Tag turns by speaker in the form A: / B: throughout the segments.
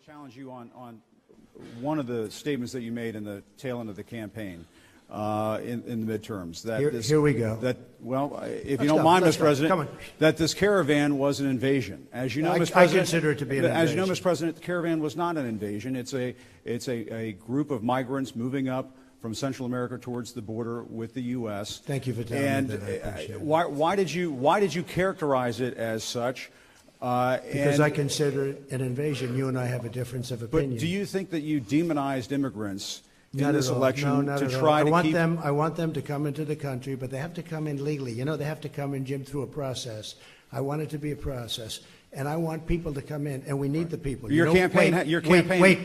A: challenge you on one of the statements that you made in the tail end of the campaign in the midterms. That
B: here we go.
A: That, well, if you don't mind, Mr. President, that this caravan was an invasion. As you know, Mr. President,
B: I consider it to be an invasion.
A: As you know, Mr. President, the caravan was not an invasion. It's a group of migrants moving up from Central America towards the border with the U.S.
B: Thank you for telling me that. I appreciate it.
A: Why did you characterize it as such?
B: Because I consider it an invasion. You and I have a difference of opinion.
A: But do you think that you demonized immigrants in
B: Not
A: this
B: at all.
A: election
B: No,
A: to try to keep them?
B: I want them to come into the country, but they have to come in legally. You know, they have to come in, Jim, through a process. I want it to be a process, and I want people to come in, and we need the people.
A: Your campaign.
B: Wait.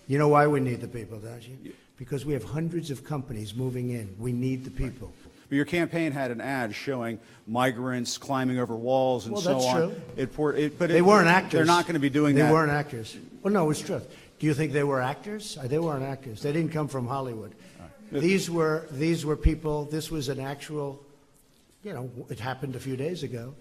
B: You know why we need the people, don't you? Because we have hundreds of companies moving in. We need the people.
A: But your campaign had an ad showing migrants climbing over walls and so on.
B: That's true. They weren't actors.
A: They're not going to be doing that.
B: They weren't actors. Well, no, it's true. Do you think they were actors? They weren't actors. They didn't come from Hollywood. Right. These were people. This was an actual, you know, it happened a few days ago.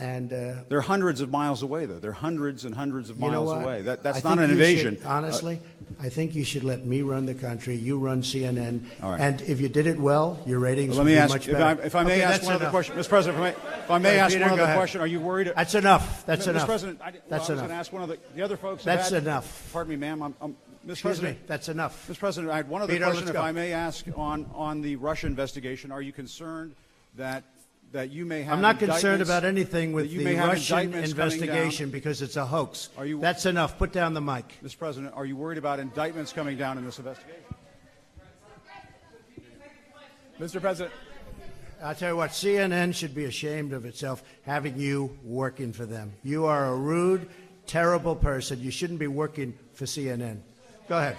B: And
A: they're hundreds of miles away, though. They're hundreds and hundreds of miles away. That's not an invasion.
B: Honestly, I think you should let me run the country. You run CNN.
A: All right.
B: And if you did it well, your ratings would be much better.
A: If I may ask one other question, Mr. President, if I may ask one other question, are you worried?
B: That's enough. That's enough.
A: Mr. President,
B: that's
A: I was going to ask one of the other folks.
B: That's enough.
A: Pardon me, ma'am. Mr.
B: President, that's enough.
A: Mr. President, I had one other question, if I may ask, on the Russia investigation. Are you concerned that you may have?
B: I'm not concerned about anything with the Russian investigation because it's a hoax. That's enough. Put down the mic.
A: Mr. President, are you worried about indictments coming down in this investigation?
C: Mr. President.
B: I'll tell you what, CNN should be ashamed of itself having you working for them. You are a rude, terrible person. You shouldn't be working for CNN. Go ahead.